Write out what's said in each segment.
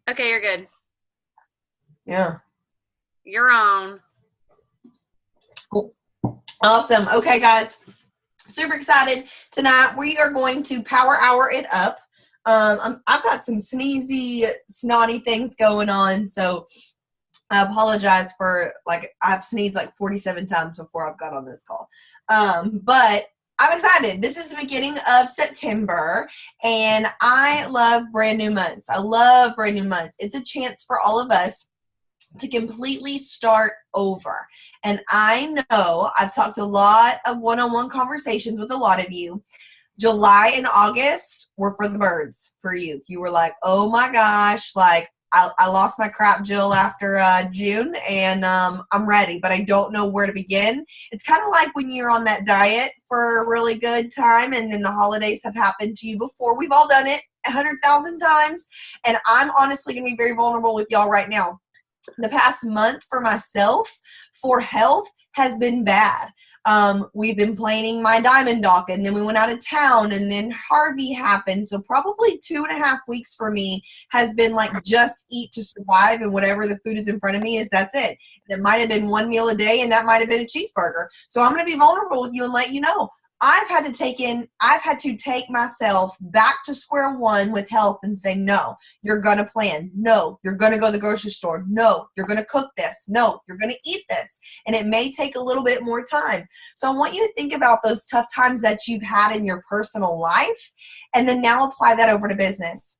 Okay, you're good. Yeah. You're on. Cool. Awesome. Okay, guys. Super excited. Tonight we are going to power hour it up. I've got some sneezy, snotty things going on, so I apologize for, I've sneezed like 47 times before I've got on this call. But I'm excited. This is the beginning of September, and I love brand new months. I love brand new months. It's a chance for all of us to completely start over. And I know I've talked a lot of one-on-one conversations with a lot of you. July and August were for the birds for you. You were like, oh my gosh, I lost my crap, Jill, after June, and I'm ready, but I don't know where to begin. It's kind of like when you're on that diet for a really good time, and then the holidays have happened to you before. We've all done it 100,000 times, and I'm honestly going to be very vulnerable with y'all right now. The past month for myself, for health, has been bad. We've been planning my diamond dock, and then we went out of town, and then Harvey happened. So probably 2.5 weeks for me has been like just eat to survive, and whatever the food is in front of me is that's it. And it might have been one meal a day, and that might have been a cheeseburger. So I'm going to be vulnerable with you and let you know. I've had to take myself back to square one with health and say, no, you're going to plan. No, you're going to go to the grocery store. No, you're going to cook this. No, you're going to eat this. And it may take a little bit more time. So I want you to think about those tough times that you've had in your personal life, and then now apply that over to business.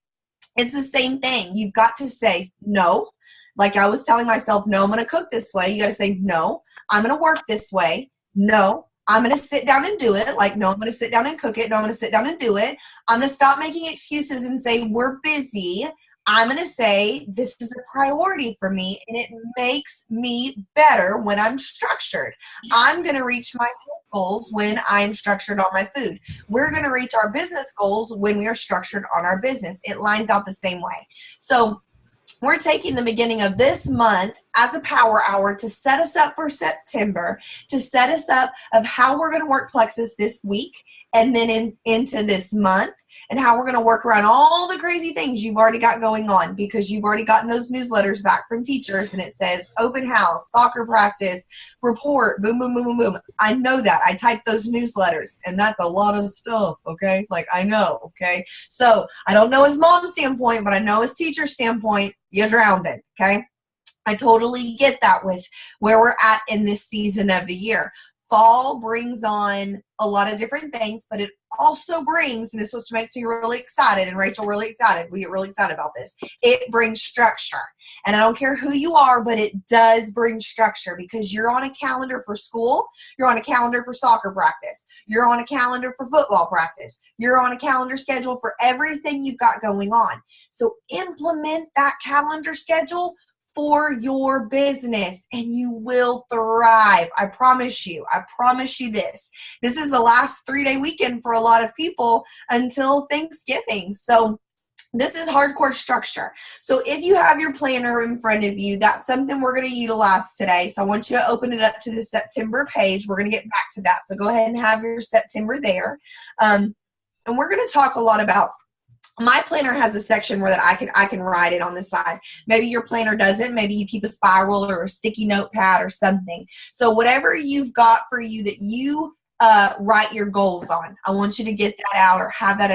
It's the same thing. You've got to say no. Like I was telling myself, no, I'm going to cook this way. You got to say, no, I'm going to work this way. No, I'm going to sit down and do it. Like, no, I'm going to sit down and cook it. No, I'm going to sit down and do it. I'm going to stop making excuses and say, we're busy. I'm going to say, this is a priority for me, and it makes me better when I'm structured. I'm going to reach my goals when I'm structured on my food. We're going to reach our business goals when we are structured on our business. It lines out the same way. So we're taking the beginning of this month as a power hour to set us up for September, to set us up of how we're going to work Plexus this week and then into this month, and how we're going to work around all the crazy things you've already got going on, because you've already gotten those newsletters back from teachers and it says open house, soccer practice, report, boom, boom, boom, boom, boom. I know that. I type those newsletters, and that's a lot of stuff, okay? Like, I know, okay? So I don't know his mom's standpoint, but I know his teacher's standpoint. You drowned it, okay? I totally get that with where we're at in this season of the year. Fall brings on a lot of different things, but it also brings, and this is what makes me really excited, and Rachel really excited, we get really excited about this, it brings structure. And I don't care who you are, but it does bring structure, because you're on a calendar for school, you're on a calendar for soccer practice, you're on a calendar for football practice, you're on a calendar schedule for everything you've got going on. So implement that calendar schedule for your business, and you will thrive. I promise you. I promise you this. This is the last 3-day weekend for a lot of people until Thanksgiving. So this is hardcore structure. So if you have your planner in front of you, that's something we're going to utilize today. So I want you to open it up to the September page. We're going to get back to that. So go ahead and have your September there. And we're going to talk a lot about, my planner has a section where that I can write it on the side. Maybe your planner doesn't. Maybe you keep a spiral or a sticky notepad or something. So whatever you've got for you that you write your goals on, I want you to get that out or have that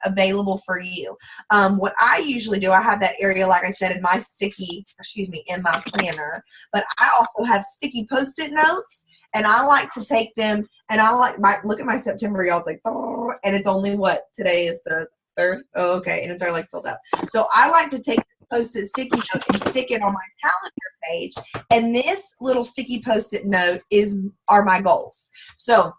available for you. What I usually do, I have that area, like I said, in my in my planner, but I also have sticky Post-it notes, and I like to take them, and look at my September, y'all. It's like, and it's only what, today is the 3rd. Oh, okay. And it's already like filled up. So I like to take the Post-it sticky note and stick it on my calendar page. And this little sticky Post-it note are my goals. So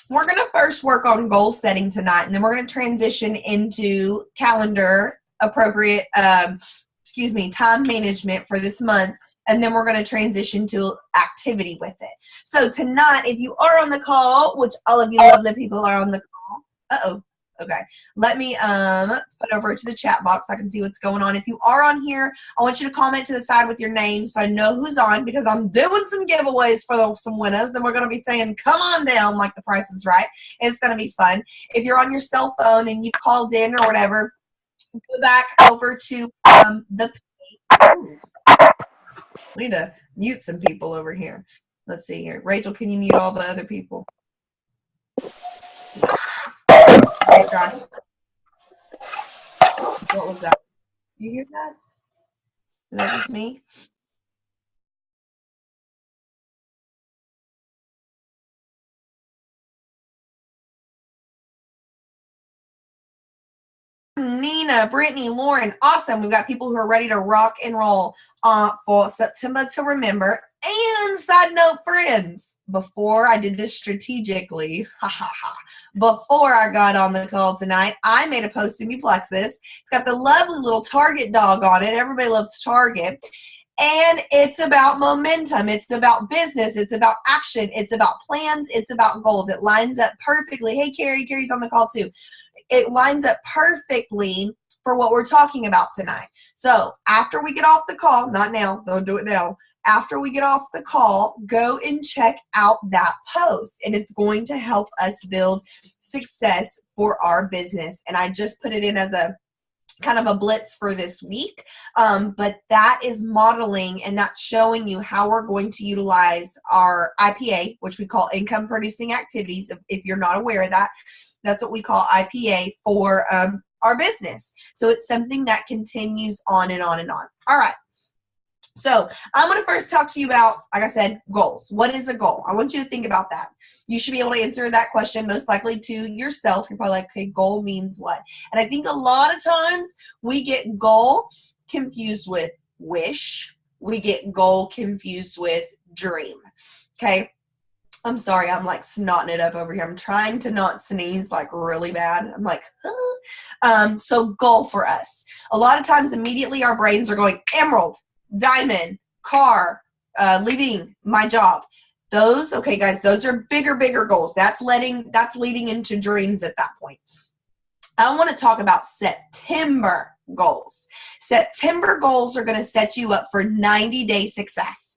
we're going to first work on goal setting tonight, and then we're going to transition into calendar appropriate, time management for this month. And then we're going to transition to activity with it. So tonight, if you are on the call, which all of you lovely people are on the call. Uh-oh. Okay, let me put over to the chat box so I can see what's going on. If you are on here, I want you to comment to the side with your name so I know who's on, because I'm doing some giveaways for some winners, and we're going to be saying, come on down, like the Price is Right. It's going to be fun. If you're on your cell phone and you've called in or whatever, go back over to the oops, we need to mute some people over here. Let's see here. Rachel, can you mute all the other people? Okay, Josh. What was that? You hear that? Is that just me? Nina, Brittany, Lauren, awesome. We've got people who are ready to rock and roll for September to remember. And side note, friends, before I did this strategically, before I got on the call tonight, I made a post in Muplexus. It's got the lovely little Target dog on it. Everybody loves Target. And it's about momentum. It's about business. It's about action. It's about plans. It's about goals. It lines up perfectly. Hey, Carrie. Carrie's on the call too. It lines up perfectly for what we're talking about tonight. So after we get off the call, not now, don't do it now. After we get off the call, go and check out that post, and it's going to help us build success for our business. And I just put it in as a kind of a blitz for this week, but that is modeling, and that's showing you how we're going to utilize our IPA, which we call income producing activities. If you're not aware of that, that's what we call IPA for our business. So it's something that continues on and on and on. All right. So I'm going to first talk to you about, like I said, goals. What is a goal? I want you to think about that. You should be able to answer that question most likely to yourself. You're probably like, okay, goal means what? And I think a lot of times we get goal confused with wish. We get goal confused with dream. Okay. I'm sorry, I'm like snotting it up over here. I'm trying to not sneeze like really bad. I'm like, so goal for us. A lot of times immediately our brains are going emerald, diamond, car, leaving my job. Those, okay guys, those are bigger goals. That's leading into dreams at that point. I want to talk about September goals. September goals are going to set you up for 90-day success.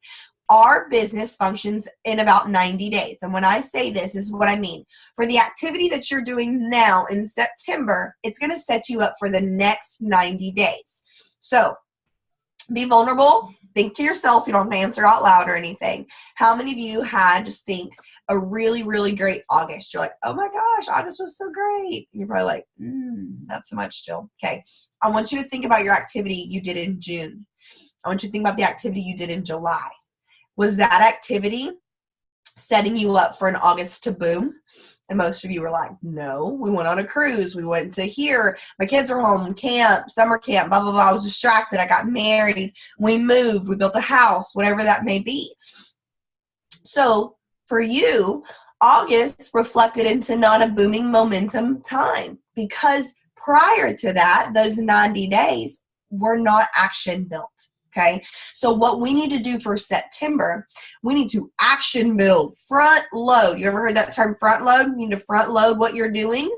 Our business functions in about 90 days. And when I say this is what I mean. For the activity that you're doing now in September, it's going to set you up for the next 90 days. So be vulnerable. Think to yourself. You don't have to answer out loud or anything. How many of you had, just think, a really, really great August? You're like, oh my gosh, August was so great. And you're probably like, not so much still. Okay. I want you to think about your activity you did in June. I want you to think about the activity you did in July. Was that activity setting you up for an August to boom? And most of you were like, no, we went on a cruise. We went to here. My kids were home, camp, summer camp, blah, blah, blah. I was distracted. I got married. We moved. We built a house, whatever that may be. So for you, August reflected into not a booming momentum time because prior to that, those 90 days were not action built. Okay, so what we need to do for September, we need to action build, front load. You ever heard that term front load? You need to front load what you're doing,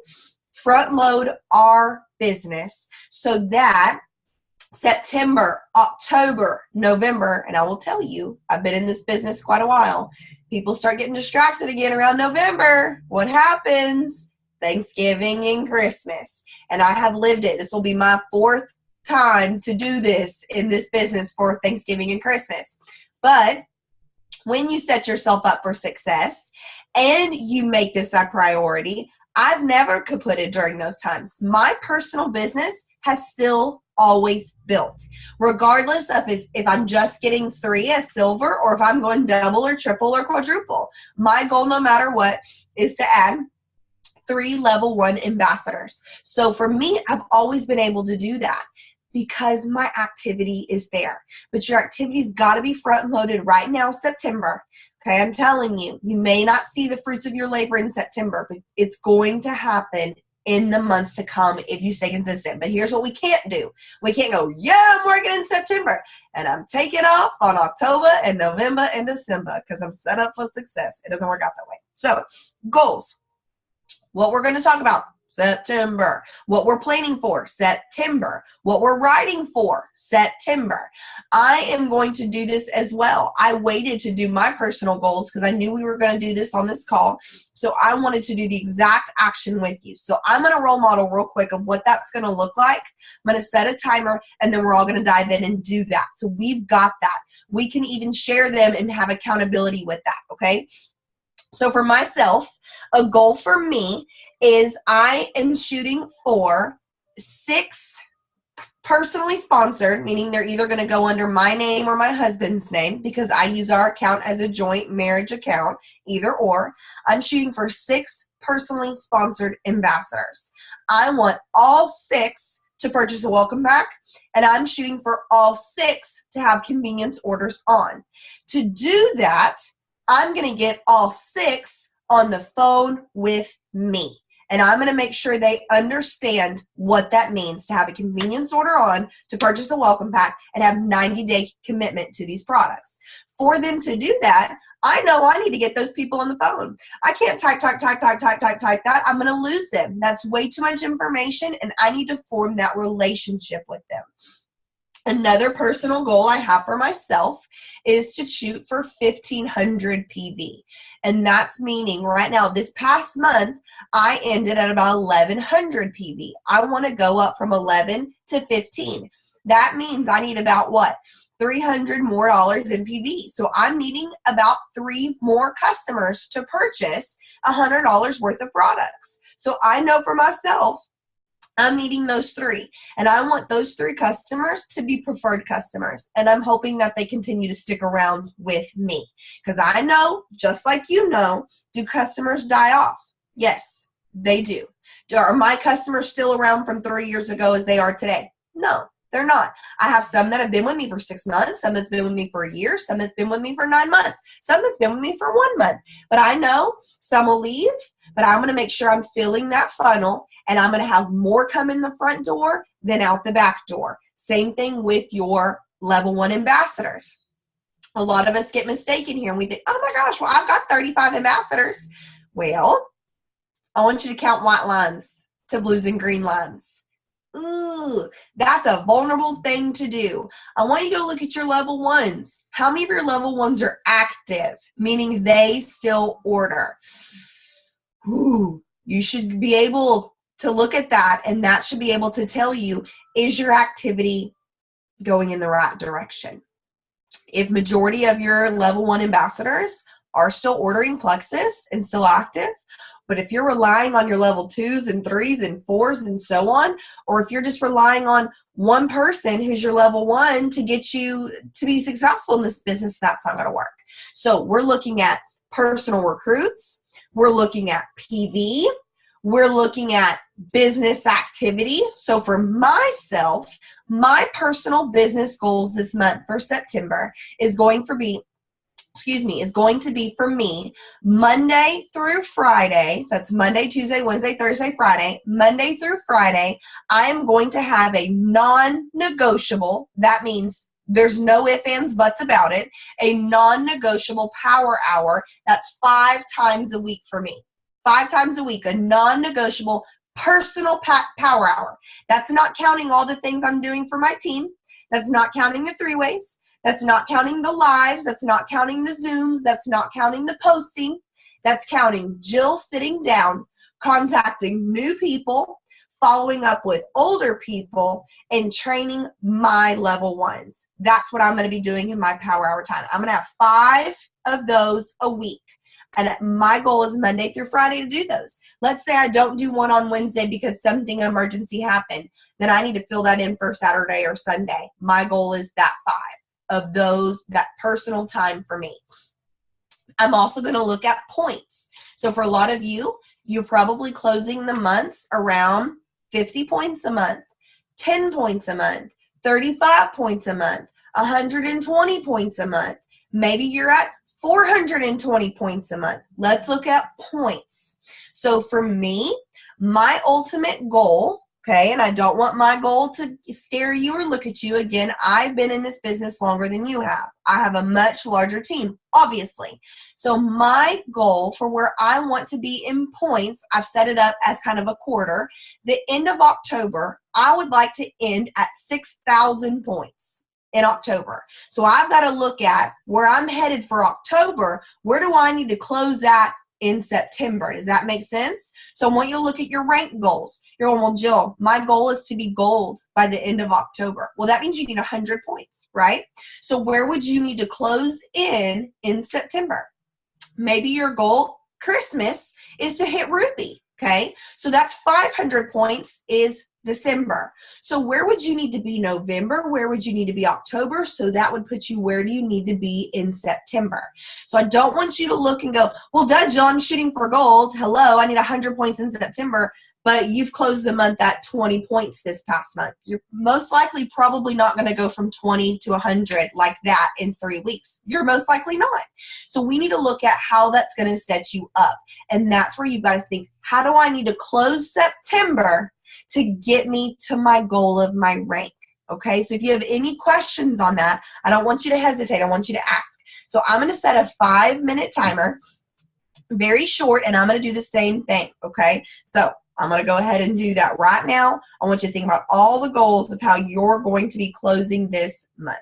front load our business so that September, October, November, and I will tell you, I've been in this business quite a while. People start getting distracted again around November. What happens? Thanksgiving and Christmas. And I have lived it. This will be my fourth time to do this in this business for Thanksgiving and Christmas. But when you set yourself up for success and you make this a priority, I've never kaputted during those times. My personal business has still always built, regardless of if I'm just getting 3 as silver or if I'm going double or triple or quadruple. My goal, no matter what, is to add 3 level 1 ambassadors. So for me, I've always been able to do that because my activity is there. But your activity's got to be front loaded right now, September. Okay, I'm telling you, you may not see the fruits of your labor in September, but it's going to happen in the months to come if you stay consistent. But here's what we can't do. We can't go, yeah, I'm working in September, and I'm taking off on October and November and December because I'm set up for success. It doesn't work out that way. So, goals. What we're going to talk about September. What we're planning for, September. What we're writing for, September. I am going to do this as well. I waited to do my personal goals because I knew we were going to do this on this call. So I wanted to do the exact action with you. So I'm going to role model real quick of what that's going to look like. I'm going to set a timer, and then we're all going to dive in and do that. So we've got that. We can even share them and have accountability with that, okay? So for myself, a goal for me is I am shooting for 6 personally sponsored, meaning they're either going to go under my name or my husband's name because I use our account as a joint marriage account, either or. I'm shooting for 6 personally sponsored ambassadors. I want all 6 to purchase a welcome pack, and I'm shooting for all 6 to have convenience orders on. To do that, I'm going to get all 6 on the phone with me. And I'm going to make sure they understand what that means to have a convenience order on, to purchase a welcome pack, and have 90-day commitment to these products. For them to do that, I know I need to get those people on the phone. I can't type that. I'm going to lose them. That's way too much information, and I need to form that relationship with them. Another personal goal I have for myself is to shoot for 1,500 PV. And that's meaning right now, this past month, I ended at about 1,100 PV. I want to go up from 11 to 15. That means I need about what? $300 more in PV. So I'm needing about 3 more customers to purchase $100 worth of products. So I know for myself, I'm needing those 3, and I want those 3 customers to be preferred customers, and I'm hoping that they continue to stick around with me because I know, just like you know, do customers die off? Yes, they do. Are my customers still around from 3 years ago as they are today? No, they're not. I have some that have been with me for 6 months, some that's been with me for a year, some that's been with me for 9 months, some that's been with me for 1 month. But I know some will leave, but I'm going to make sure I'm filling that funnel, and I'm going to have more come in the front door than out the back door. Same thing with your level 1 ambassadors. A lot of us get mistaken here, and we think, oh my gosh, well, I've got 35 ambassadors. Well, I want you to count white lines to blues and green lines. Ooh, that's a vulnerable thing to do. I want you to go look at your level 1s. How many of your level 1s are active, meaning they still order? Ooh, you should be able to look at that, and that should be able to tell you, is your activity going in the right direction? If majority of your level 1 ambassadors are still ordering Plexus and still active, but if you're relying on your level 2s and 3s and 4s and so on, or if you're just relying on one person who's your level 1 to get you to be successful in this business, that's not going to work. So we're looking at personal recruits. We're looking at PV. We're looking at business activity. So for myself, my personal business goals this month for September is going to be for me Monday through Friday. So that's Monday, Tuesday, Wednesday, Thursday, Friday. Monday through Friday, I am going to have a non-negotiable. That means there's no ifs, ands, buts about it. A non-negotiable power hour. That's 5 times a week for me. 5 times a week, a non-negotiable personal power hour. That's not counting all the things I'm doing for my team. That's not counting the 3-ways. That's not counting the lives. That's not counting the Zooms. That's not counting the posting. That's counting Jill sitting down, contacting new people, following up with older people, and training my level 1s. That's what I'm going to be doing in my power hour time. I'm going to have 5 of those a week. And my goal is Monday through Friday to do those. Let's say I don't do one on Wednesday because something emergency happened. Then I need to fill that in for Saturday or Sunday. My goal is that 5 of those, that personal time for me. I'm also going to look at points. So for a lot of you, you're probably closing the months around 50 points a month, 10 points a month, 35 points a month, 120 points a month. Maybe you're at 420 points a month. Let's look at points. So for me, my ultimate goal, Okay, and I don't want my goal to scare you or look at you. Again, I've been in this business longer than you have. I have a much larger team, obviously. So my goal for where I want to be in points, I've set it up as kind of a quarter. The end of October, I would like to end at 6,000 points in October. So I've got to look at where I'm headed for October. Where do I need to close at in September? Does that make sense? So I want you to look at your rank goals. You're going, well, Jill, my goal is to be gold by the end of October. Well, that means you need 100 points, right? So where would you need to close in September? Maybe your goal, Christmas, is to hit Ruby, okay? So that's 500 points is December. So where would you need to be November? Where would you need to be October? So that would put you where do you need to be in September? So I don't want you to look and go, well, duh, Jill, I'm shooting for gold. Hello, I need 100 points in September, but you've closed the month at 20 points this past month. You're most likely probably not going to go from 20 to 100 like that in 3 weeks. You're most likely not. So we need to look at how that's going to set you up. And that's where you've got to think, how do I need to close September to get me to my goal of my rank? Okay, so if you have any questions on that, I don't want you to hesitate. I want you to ask. So I'm going to set a 5-minute timer, very short, and I'm going to do the same thing, okay? So I'm going to go ahead and do that right now. I want you to think about all the goals of how you're going to be closing this month.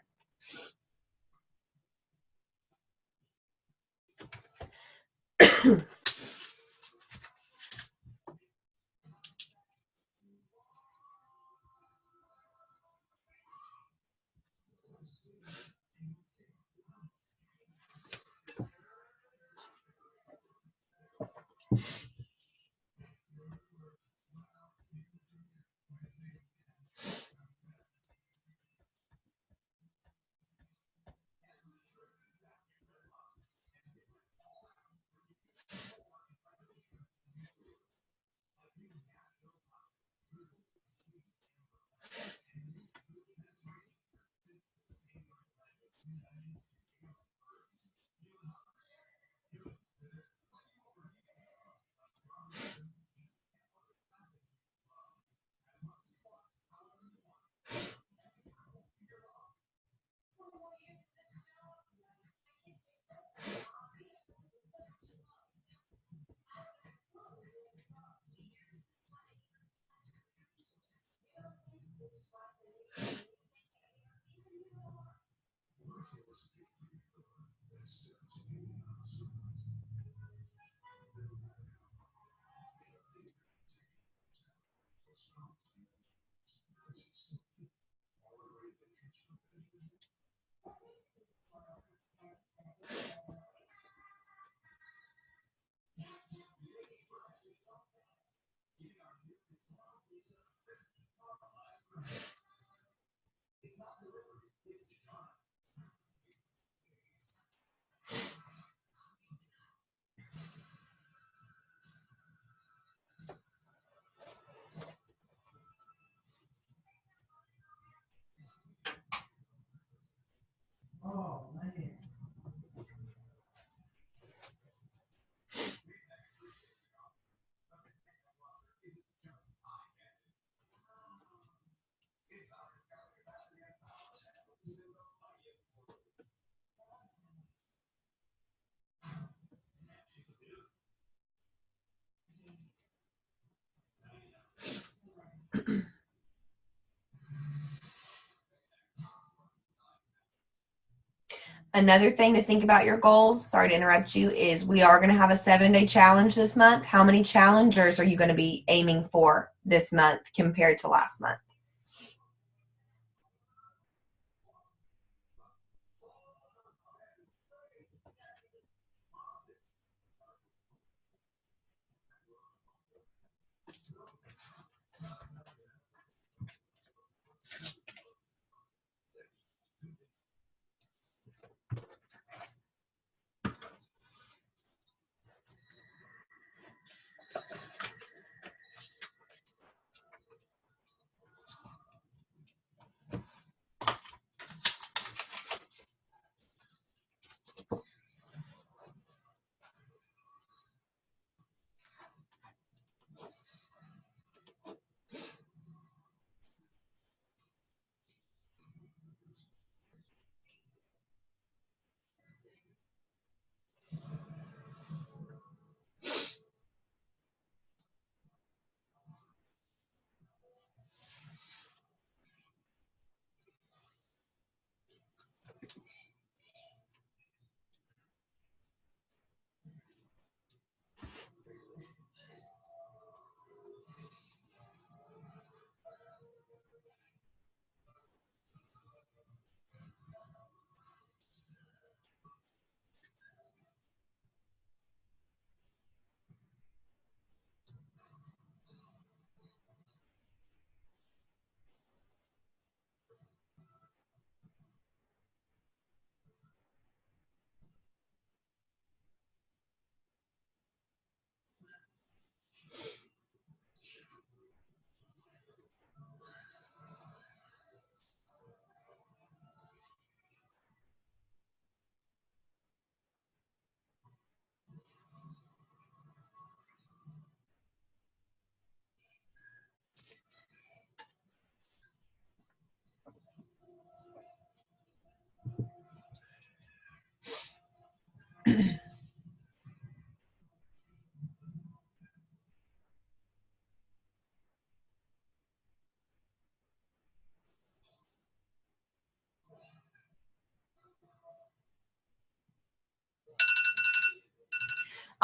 Another thing to think about your goals, sorry to interrupt you, is we are going to have a 7-day challenge this month. How many challengers are you going to be aiming for this month compared to last month?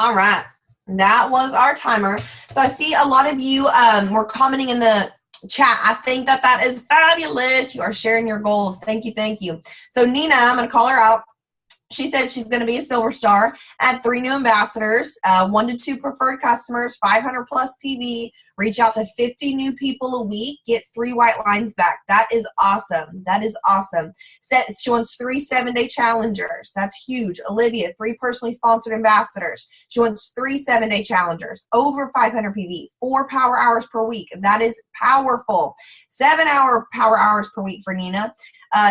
All right. That was our timer. So I see a lot of you were commenting in the chat. I think that is fabulous. You are sharing your goals. Thank you. Thank you. So Nina, I'm going to call her out. She said she's going to be a silver star, add 3 new ambassadors, 1 to 2 preferred customers, 500 plus PV, reach out to 50 new people a week, get 3 white lines back. That is awesome. That is awesome. She wants 3 7-day challengers. That's huge. Olivia, 3 personally sponsored ambassadors. She wants 3 7-day challengers, over 500 PV, 4 power hours per week. That is powerful. 7-hour power hours per week for Nina.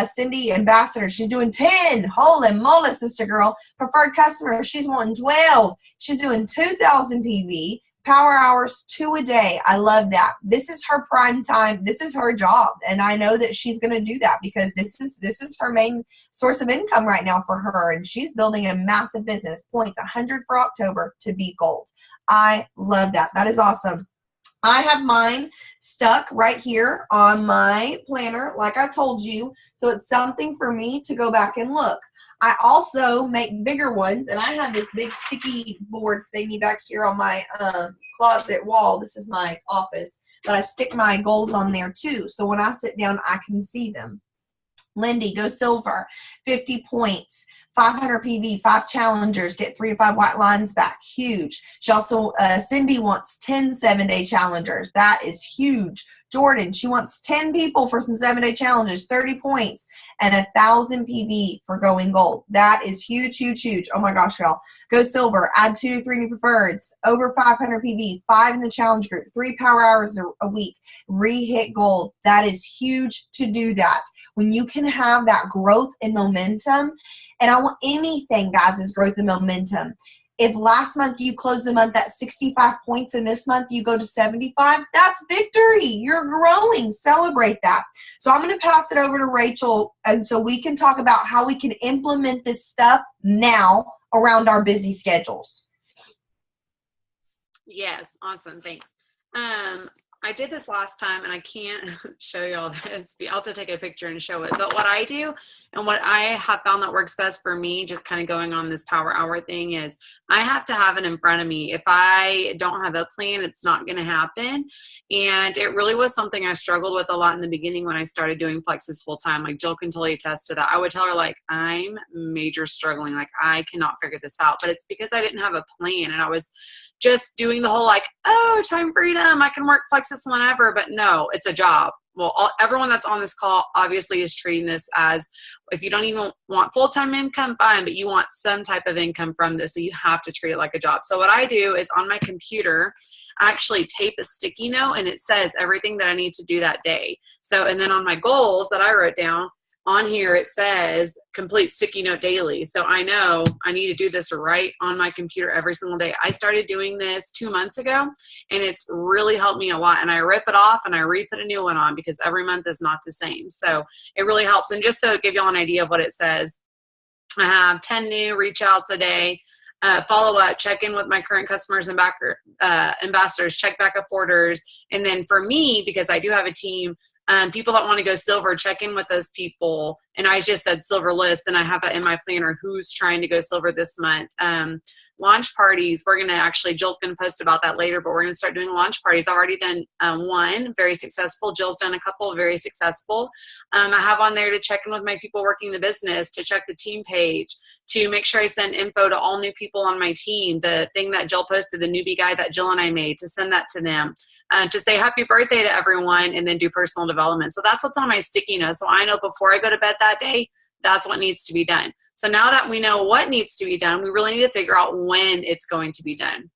Cindy, ambassador, she's doing 10. Holy moly, sister girl. Preferred customer, she's wanting 12. She's doing 2,000 PV. Power hours, 2 a day. I love that. This is her prime time. This is her job. And I know that she's going to do that because this is her main source of income right now for her. And she's building a massive business. Points 100 for October to beat gold. I love that. That is awesome. I have mine stuck right here on my planner, like I told you. So it's something for me to go back and look. I also make bigger ones, and I have this big sticky board thingy back here on my closet wall. This is my office, but I stick my goals on there too. So when I sit down, I can see them. Lindy, go silver, 50 points, 500 PV, 5 challengers, get 3 to 5 white lines back. Huge. She also, Cindy wants 10 7-day challengers. That is huge. Jordan, she wants 10 people for some 7-day challenges, 30 points, and 1,000 PV for going gold. That is huge, huge, huge. Oh my gosh, y'all. Go silver, add 2 to 3 new preferreds, over 500 PV, 5 in the challenge group, 3 power hours a week, re-hit gold. That is huge to do that. When you can have that growth and momentum, and I want anything, guys, is growth and momentum. If last month you closed the month at 65 points and this month you go to 75, that's victory. You're growing. Celebrate that. So I'm going to pass it over to Rachel, and so we can talk about how we can implement this stuff now around our busy schedules. Yes, awesome. Thanks. I did this last time and I can't show y'all this. I'll have to take a picture and show it. But what I do and what I have found that works best for me, just kind of going on this power hour thing, is I have to have it in front of me. If I don't have a plan, it's not going to happen. And it really was something I struggled with a lot in the beginning when I started doing Plexus full time. Like Jill can totally attest to that. I would tell her, like, I'm major struggling. Like, I cannot figure this out. But it's because I didn't have a plan. And I was just doing the whole, like, oh, time freedom, I can work Plexus whenever. But no, it's a job. Well, everyone that's on this call obviously is treating this as, if you don't even want full-time income, fine, but you want some type of income from this, so you have to treat it like a job. So what I do is on my computer, I actually tape a sticky note, and it says everything that I need to do that day. So, and then on my goals that I wrote down, on here it says complete sticky note daily. So I know I need to do this right on my computer every single day. I started doing this 2 months ago, and it's really helped me a lot. And I rip it off and I re-put a new one on because every month is not the same. So it really helps. And just so to give y'all an idea of what it says, I have 10 new reach outs a day. Follow up, check in with my current customers and ambassadors, check backup orders. And then for me, because I do have a team, people that want to go silver, check in with those people. And I just said silver list, and I have that in my planner, who's trying to go silver this month. Launch parties, we're going to actually, Jill's going to post about that later, but we're going to start doing launch parties. I've already done one, very successful. Jill's done a couple, very successful. I have on there to check in with my people working the business, to check the team page, to make sure I send info to all new people on my team. The thing that Jill posted, the newbie guide that Jill and I made, to send that to them, to say happy birthday to everyone, and then do personal development. So that's what's on my sticky note. So I know before I go to bed that day, that's what needs to be done. So now that we know what needs to be done, we really need to figure out when it's going to be done.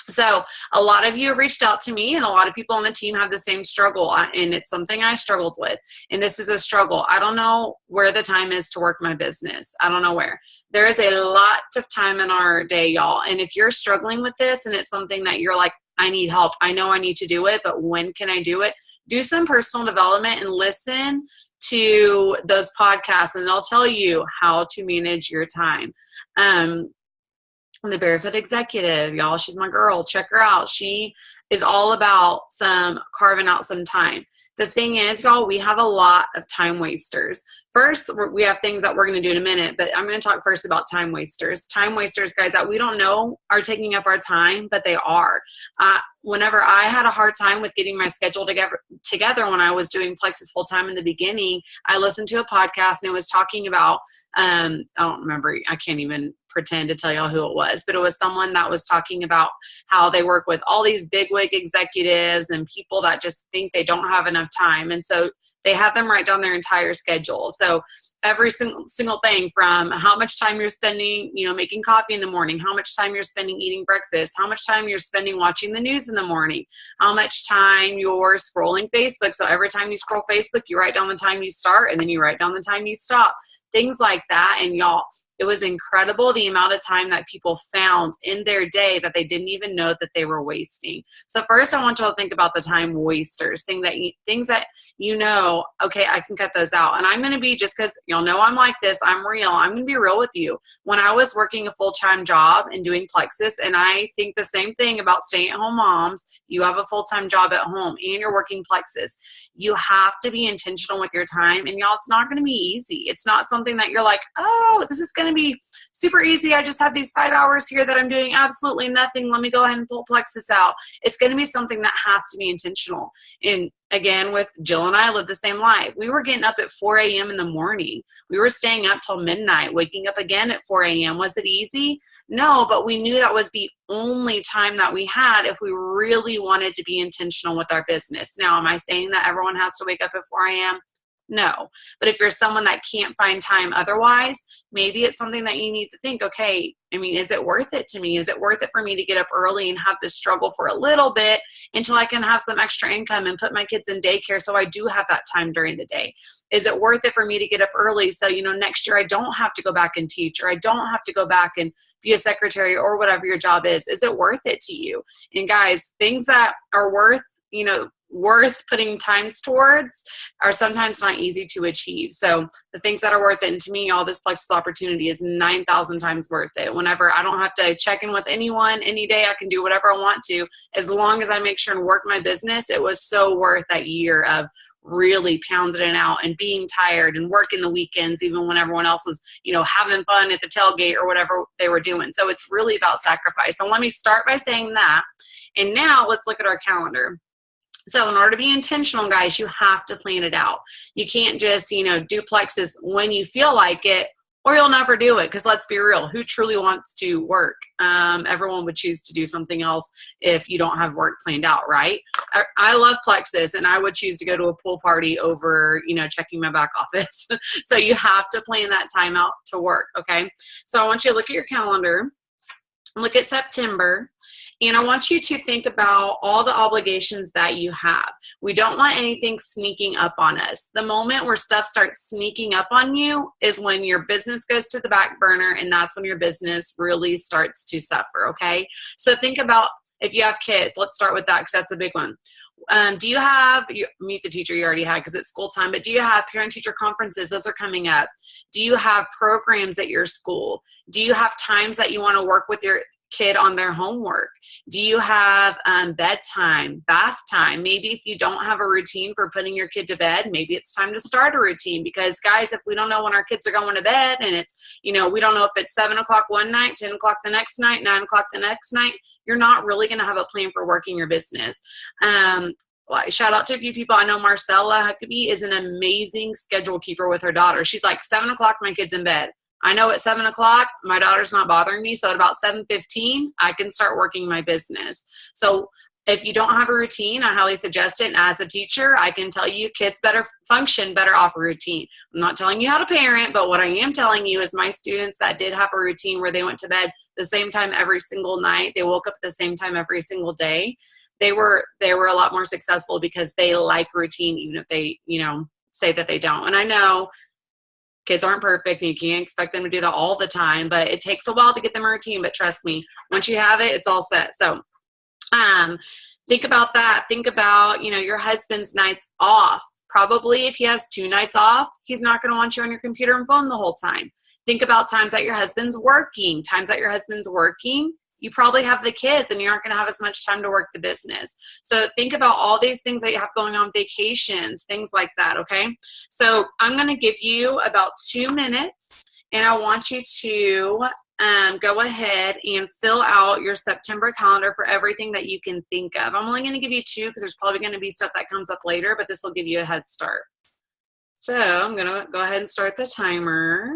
So a lot of you have reached out to me, and a lot of people on the team have the same struggle, and it's something I struggled with. And this is a struggle. I don't know where the time is to work my business. I don't know where. There is a lot of time in our day, y'all. And if you're struggling with this and it's something that you're like, I need help, I know I need to do it, but when can I do it? Do some personal development and listen to those podcasts, and they'll tell you how to manage your time. The Barefoot Executive, y'all, she's my girl. Check her out. She is all about carving out some time. The thing is, y'all, we have a lot of time wasters. first, we have things that we're going to do in a minute, but I'm going to talk first about time wasters. Time wasters, guys, that we don't know are taking up our time, but they are. Whenever I had a hard time with getting my schedule together when I was doing Plexus full time in the beginning, I listened to a podcast and it was talking about, I don't remember, I can't even pretend to tell y'all who it was, but it was someone that was talking about how they work with all these bigwig executives and people that just think they don't have enough time. And so they have them write down their entire schedule. So every single thing from how much time you're spending, making coffee in the morning, how much time you're spending eating breakfast, how much time you're spending watching the news in the morning, how much time you're scrolling Facebook. So every time you scroll Facebook, you write down the time you start and then you write down the time you stop. Things like that. And y'all, it was incredible the amount of time that people found in their day that they didn't even know that they were wasting. So first, I want y'all to think about the time wasters, things that okay, I can cut those out. And I'm going to be, just because y'all know I'm like this, I'm real. I'm going to be real with you. When I was working a full-time job and doing Plexus, and I think the same thing about stay-at-home moms, you have a full-time job at home and you're working Plexus. You have to be intentional with your time. And y'all, it's not going to be easy. It's not something that you're like, oh, this is going to be super easy. I just have these 5 hours here that I'm doing absolutely nothing. Let me go ahead and pull Plexus out. It's going to be something that has to be intentional. And again, with Jill and I lived the same life. We were getting up at 4 a.m. in the morning. We were staying up till midnight, waking up again at 4 a.m. Was it easy? No, but we knew that was the only time that we had if we really wanted to be intentional with our business. Now, am I saying that everyone has to wake up at 4 a.m.? No. But if you're someone that can't find time otherwise, maybe it's something that you need to think, okay, is it worth it to me? Is it worth it for me to get up early and have this struggle for a little bit until I can have some extra income and put my kids in daycare so I do have that time during the day? Is it worth it for me to get up early so, next year I don't have to go back and teach, or I don't have to go back and be a secretary or whatever your job is? Is it worth it to you? And guys, things that are worth putting times towards are sometimes not easy to achieve. So the things that are worth it, and to me, all this Plexus opportunity is 9,000 times worth it. Whenever I don't have to check in with anyone, any day I can do whatever I want to, as long as I make sure and work my business. It was so worth that year of really pounding it out and being tired and working the weekends, even when everyone else was, having fun at the tailgate or whatever they were doing. So it's really about sacrifice. So let me start by saying that. And now let's look at our calendar. So in order to be intentional, guys, you have to plan it out. You can't just, do Plexus when you feel like it, or you'll never do it. Because let's be real, who truly wants to work? Everyone would choose to do something else if you don't have work planned out, right? I love Plexus, and I would choose to go to a pool party over, checking my back office. So you have to plan that time out to work, okay? So I want you to look at your calendar, look at September, and I want you to think about all the obligations that you have. We don't want anything sneaking up on us. The moment where stuff starts sneaking up on you is when your business goes to the back burner, and that's when your business really starts to suffer, okay? So think about if you have kids. Let's start with that because that's a big one. Do you have, Meet the Teacher you already had because it's school time, but do you have parent-teacher conferences? Those are coming up. Do you have programs at your school? Do you have times that you want to work with your kid on their homework? Do you have bedtime, bath time? Maybe if you don't have a routine for putting your kid to bed, maybe it's time to start a routine, because guys, if we don't know when our kids are going to bed, and it's, we don't know if it's 7 o'clock one night, 10 o'clock the next night, 9 o'clock the next night, you're not really going to have a plan for working your business. Shout out to a few people. I know Marcella Huckabee is an amazing schedule keeper with her daughter. She's like, 7 o'clock, my kid's in bed. I know at 7 o'clock, my daughter's not bothering me. So at about 7:15, I can start working my business. So if you don't have a routine, I highly suggest it. And as a teacher, I can tell you kids better function better off a routine. I'm not telling you how to parent, but what I am telling you is my students that did have a routine where they went to bed the same time every single night, they woke up at the same time every single day, they were a lot more successful because they like routine, even if they, say that they don't. And I know kids aren't perfect and you can't expect them to do that all the time, but it takes a while to get them a routine. But trust me, once you have it, it's all set. So think about that. Think about, your husband's nights off. Probably if he has 2 nights off, he's not going to want you on your computer and phone the whole time. Think about times that your husband's working. Times that your husband's working, you probably have the kids and you aren't going to have as much time to work the business. So think about all these things that you have going on, vacations, things like that, okay? So I'm going to give you about 2 minutes, and I want you to go ahead and fill out your September calendar for everything that you can think of. I'm only going to give you 2 because there's probably going to be stuff that comes up later, but this will give you a head start. So I'm going to go ahead and start the timer.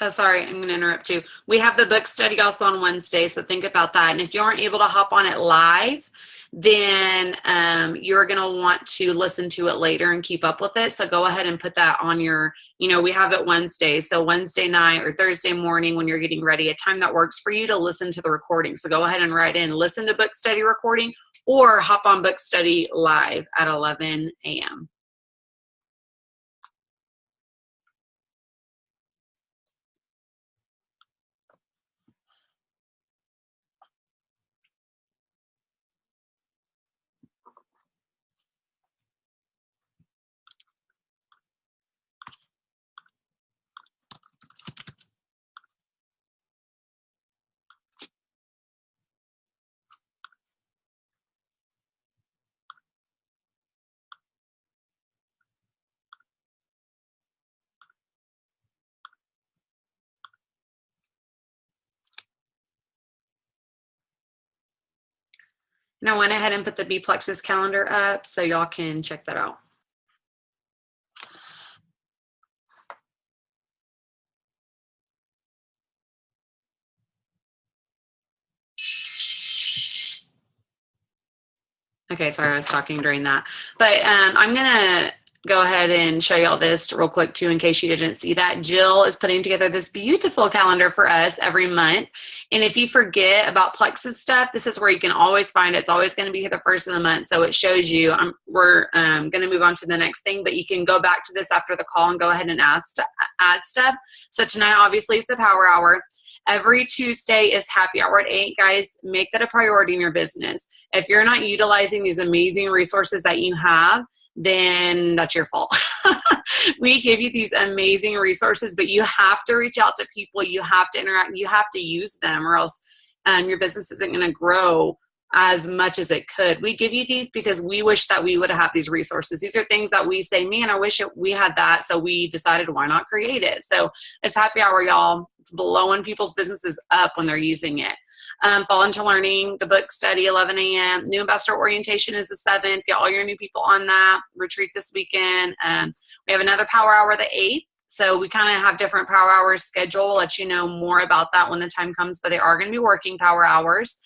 Oh, sorry, I'm going to interrupt you. We have the book study also on Wednesday, so think about that. And if you aren't able to hop on it live, then you're going to want to listen to it later and keep up with it. So go ahead and put that on your, we have it Wednesday. So Wednesday night or Thursday morning when you're getting ready, a time that works for you to listen to the recording. So go ahead and write in, listen to book study recording, or hop on book study live at 11 a.m. And I went ahead and put the B-Plexus calendar up so y'all can check that out. Okay, sorry, I was talking during that. But I'm going to go ahead and show you all this real quick too, in case you didn't see that. Jill is putting together this beautiful calendar for us every month. And if you forget about Plexus stuff, this is where you can always find it. It's always going to be here the first of the month. So it shows you, we're going to move on to the next thing, but you can go back to this after the call and go ahead and add stuff. So tonight, obviously, is the power hour. Every Tuesday is happy hour at 8. Guys, make that a priority in your business. If you're not utilizing these amazing resources that you have, then that's your fault. We give you these amazing resources, but you have to reach out to people. You have to interact. You have to use them, or else your business isn't going to grow as much as it could. We give you these because we wish that we would have these resources. These are things that we say, man, I wish we had that. So we decided, why not create it? So it's happy hour, y'all. It's blowing people's businesses up when they're using it. Fall into Learning, the book study, 11 a.m. New Ambassador Orientation is the 7th. Get all your new people on that. Retreat this weekend. We have another power hour the 8th. So we kind of have different power hours scheduled. We'll let you know more about that when the time comes, but they are going to be working power hours.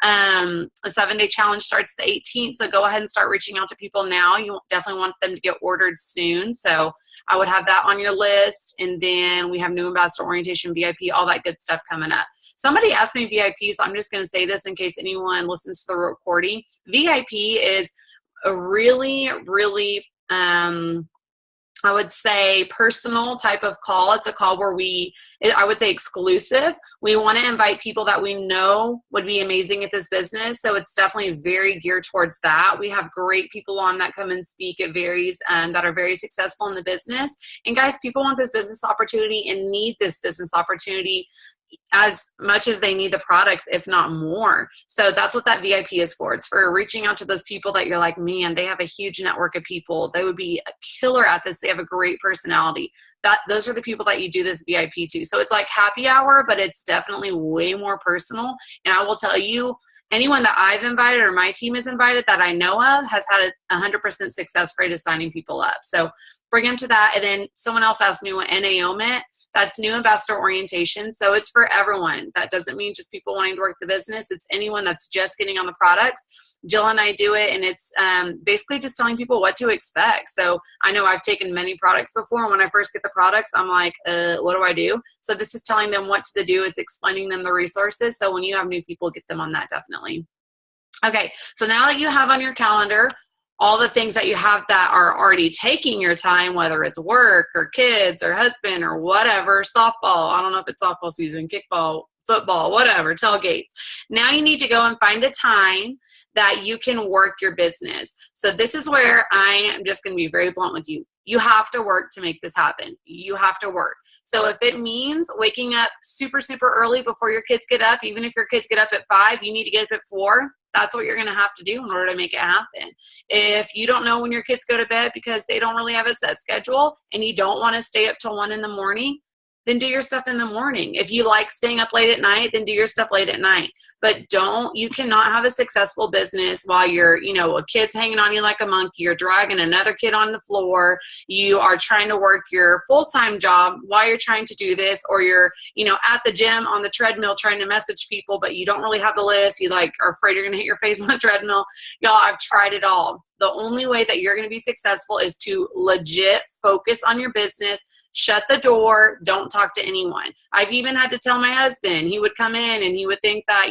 A 7-day challenge starts the 18th. So go ahead and start reaching out to people now. You definitely want them to get ordered soon. So I would have that on your list. And then we have New Ambassador Orientation, VIP, all that good stuff coming up. Somebody asked me VIP, so I'm just going to say this in case anyone listens to the recording. VIP is a really, really, I would say personal type of call. It's a call where I would say exclusive. We want to invite people that we know would be amazing at this business. So it's definitely very geared towards that. We have great people on that come and speak. It varies, that are very successful in the business. And guys, people want this business opportunity and need this business opportunity as much as they need the products, if not more. So that's what that VIP is for. It's for reaching out to those people that you're like, man, they have a huge network of people. They would be a killer at this. They have a great personality. Those are the people that you do this VIP to. So it's like happy hour, but it's definitely way more personal. And I will tell you, anyone that I've invited or my team has invited that I know of has had a 100% success rate of signing people up. So bring them to that. And then someone else asked me what NAO meant. That's new ambassador orientation. So it's for everyone. That doesn't mean just people wanting to work the business. It's anyone that's just getting on the products. Jill and I do it, and it's basically just telling people what to expect. So I know I've taken many products before, and when I first get the products, I'm like, what do I do? So this is telling them what to do. It's explaining them the resources. So when you have new people, get them on that definitely. Okay, so now that you have on your calendar all the things that you have that are already taking your time, whether it's work or kids or husband or whatever, softball, I don't know if it's softball season, kickball, football, whatever, tailgates. Now you need to go and find a time that you can work your business. So this is where I am just going to be very blunt with you. You have to work to make this happen. You have to work. So if it means waking up super, super early before your kids get up, even if your kids get up at 5, you need to get up at 4. That's what you're going to have to do in order to make it happen. If you don't know when your kids go to bed because they don't really have a set schedule and you don't want to stay up till 1 in the morning, then do your stuff in the morning. If you like staying up late at night, then do your stuff late at night. But you cannot have a successful business while you're, a kid's hanging on you like a monkey, you're dragging another kid on the floor, you are trying to work your full-time job while you're trying to do this, or you're, at the gym on the treadmill trying to message people, but you don't really have the list. You are afraid you're going to hit your face on the treadmill. Y'all, I've tried it all. The only way that you're going to be successful is to legit focus on your business, shut the door, don't talk to anyone. I've even had to tell my husband. He would come in and he would think that,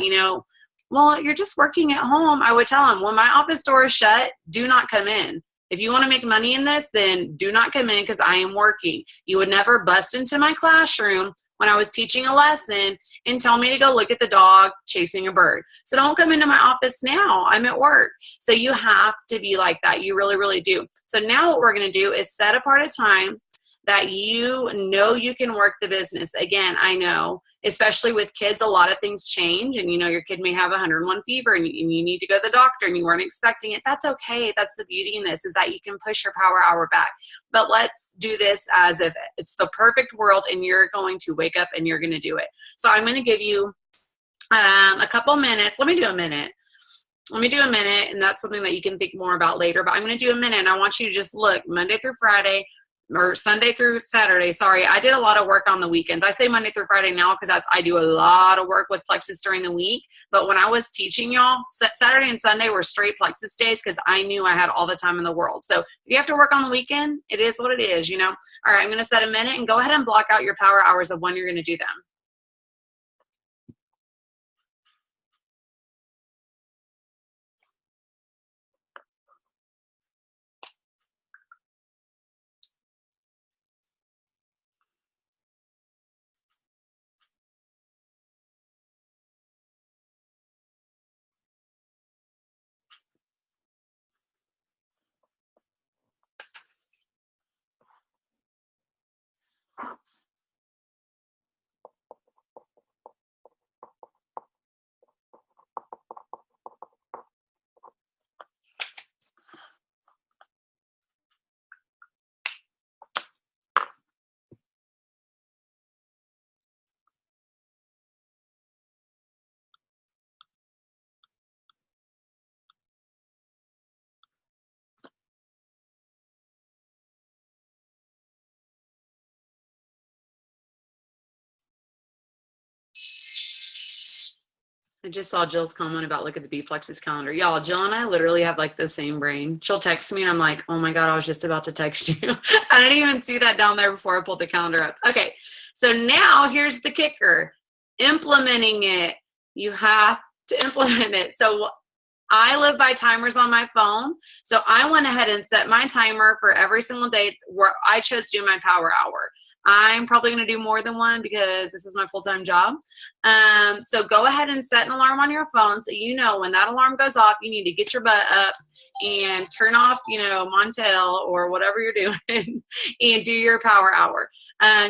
well, you're just working at home. I would tell him, when my office door is shut, do not come in. If you want to make money in this, then do not come in because I am working. You would never bust into my classroom when I was teaching a lesson and tell me to go look at the dog chasing a bird. So don't come into my office now. I'm at work. So you have to be like that. You really, really do. So now what we're going to do is set apart a time that you know you can work the business. Again, I know, especially with kids, a lot of things change, and your kid may have 101 fever and you need to go to the doctor and you weren't expecting it. That's okay. That's the beauty in this, is that you can push your power hour back. But let's do this as if it's the perfect world and you're going to wake up and you're going to do it. So I'm going to give you a couple minutes. Let me do a minute, and that's something that you can think more about later, but I'm going to do a minute, and I want you to just look Monday through Friday, or Sunday through Saturday. Sorry, I did a lot of work on the weekends. I say Monday through Friday now because I do a lot of work with Plexus during the week. But when I was teaching y'all, Saturday and Sunday were straight Plexus days because I knew I had all the time in the world. So if you have to work on the weekend, it is what it is, All right, I'm going to set a minute and go ahead and block out your power hours of when you're going to do them. I just saw Jill's comment about look at the B-Plexus calendar. Y'all, Jill and I literally have like the same brain. She'll text me and I'm like, oh my God, I was just about to text you. I didn't even see that down there before I pulled the calendar up. Okay, so now here's the kicker. Implementing it. You have to implement it. So I live by timers on my phone. So I went ahead and set my timer for every single day where I chose to do my power hour. I'm probably going to do more than one because this is my full-time job. So go ahead and set an alarm on your phone so you know when that alarm goes off, you need to get your butt up and turn off, Montel or whatever you're doing and do your power hour.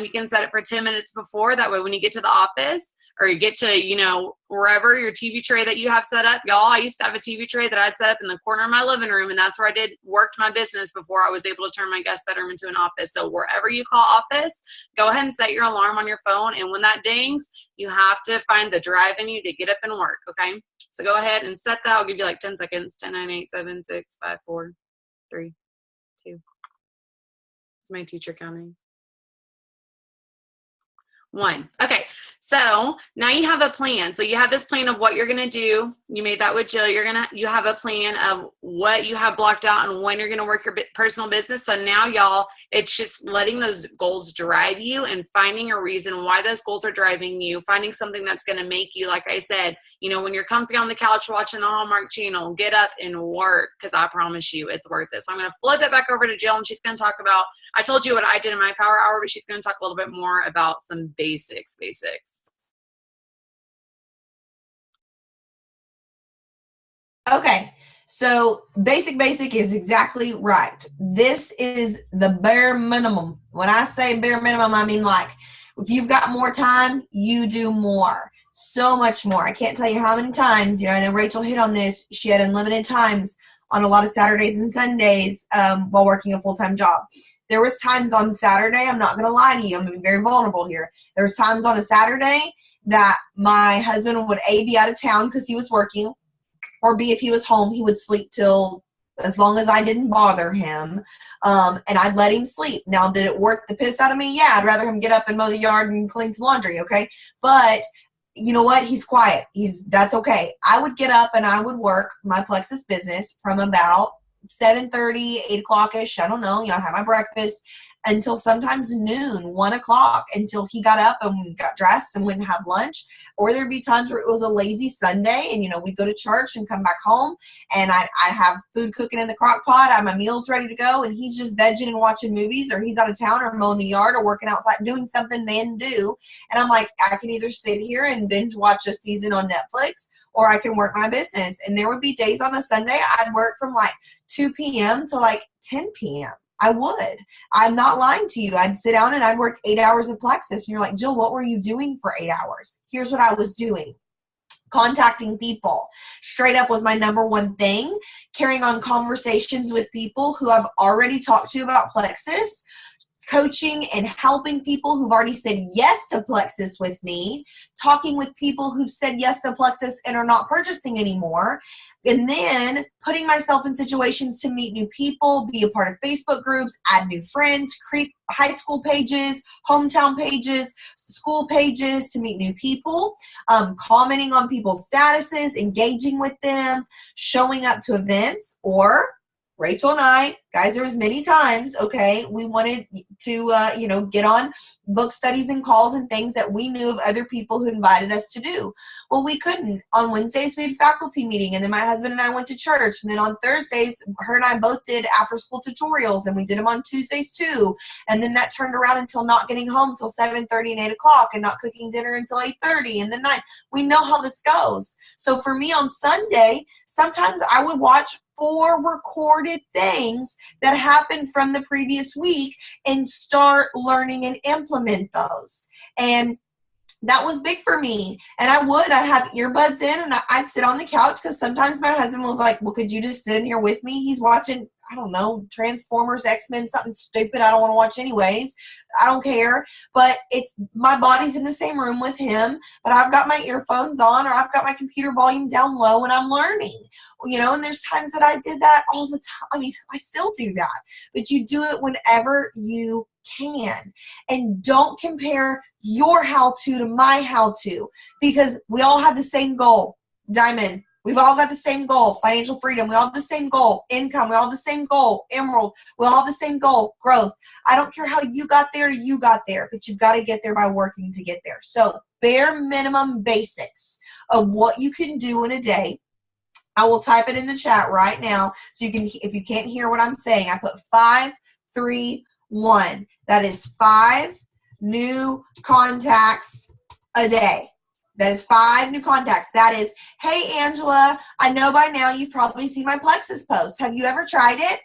You can set it for 10 minutes before. That way when you get to the office or you get to, wherever your TV tray that you have set up. Y'all, I used to have a TV tray that I'd set up in the corner of my living room, and that's where I worked my business before I was able to turn my guest bedroom into an office. So wherever you call office, go ahead and set your alarm on your phone, and when that dings, you have to find the drive in you to get up and work, okay? So go ahead and set that. I'll give you like 10 seconds. 10, 9, 8, 7, 6, 5, 4, 3, 2. It's my teacher counting. One. Okay. So now you have a plan. So you have this plan of what you're going to do. You made that with Jill. You have a plan of what you have blocked out and when you're going to work your personal business. So now y'all, it's just letting those goals drive you and finding a reason why those goals are driving you, finding something that's going to make you, like I said, when you're comfy on the couch watching the Hallmark Channel, get up and work, because I promise you it's worth it. So I'm going to flip it back over to Jill, and she's going to talk about, I told you what I did in my power hour, but she's going to talk a little bit more about some basics. Okay, so basic is exactly right. This is the bare minimum. When I say bare minimum, I mean like if you've got more time, you do more. So much more. I can't tell you how many times, I know Rachel hit on this. She had unlimited times on a lot of Saturdays and Sundays while working a full-time job. There was times on Saturday, I'm not going to lie to you, I'm going to be very vulnerable here. There was times on a Saturday that my husband would A, be out of town because he was working, or B, if he was home, he would sleep till as long as I didn't bother him, and I'd let him sleep. Now, did it work the piss out of me? Yeah, I'd rather him get up and mow the yard and clean some laundry, okay? But you know what? He's quiet. That's okay. I would get up and I would work my Plexus business from about 7:30, 8 o'clock-ish, I don't know, have my breakfast, until sometimes noon, 1 o'clock, until he got up and got dressed and went and have lunch. Or there'd be times where it was a lazy Sunday and, we'd go to church and come back home, and I'd have food cooking in the crock pot. I have my meals ready to go, and he's just vegging and watching movies, or he's out of town or mowing the yard or working outside, doing something men do. And I'm like, I can either sit here and binge watch a season on Netflix, or I can work my business. And there would be days on a Sunday I'd work from like 2 p.m. to like 10 p.m. I would. I'm not lying to you. I'd sit down and I'd work 8 hours of Plexus. And you're like, Jill, what were you doing for 8 hours? Here's what I was doing. Contacting people. Straight up was my number one thing. Carrying on conversations with people who I've already talked to about Plexus. Coaching and helping people who've already said yes to Plexus with me. Talking with people who've said yes to Plexus and are not purchasing anymore. And then putting myself in situations to meet new people, be a part of Facebook groups, add new friends, create high school pages, hometown pages, school pages to meet new people, commenting on people's statuses, engaging with them, showing up to events, or Rachel and I, guys, there was many times, okay, we wanted to, get on book studies and calls and things that we knew of other people who invited us to do. Well, we couldn't. On Wednesdays, we had faculty meeting, and then my husband and I went to church. And then on Thursdays, her and I both did after-school tutorials, and we did them on Tuesdays too. And then that turned around until not getting home until 7:30 and 8 o'clock, and not cooking dinner until 8:30 and then 9. We know how this goes. So for me on Sunday, sometimes I would watch 4 recorded things that happened from the previous week and start learning and implement those. And that was big for me. And I'd have earbuds in, and I'd sit on the couch, because sometimes my husband was like, well, could you just sit in here with me? He's watching, I don't know, Transformers, X-Men, something stupid I don't want to watch anyways. I don't care. But my body's in the same room with him, but I've got my earphones on, or I've got my computer volume down low, and I'm learning. And there's times that I did that all the time. I mean, I still do that. But you do it whenever you can. And don't compare your how-to to my how-to, because we all have the same goal. Diamond. We've all got the same goal, financial freedom. We all have the same goal, income. We all have the same goal, emerald. We all have the same goal, growth. I don't care how you got there, but you've got to get there by working to get there. So bare minimum basics of what you can do in a day. I will type it in the chat right now, so you can, if you can't hear what I'm saying, I put 5, 3, 1. That is 5 new contacts a day. That is 5 new contacts. That is, hey, Angela, I know by now you've probably seen my Plexus post. Have you ever tried it?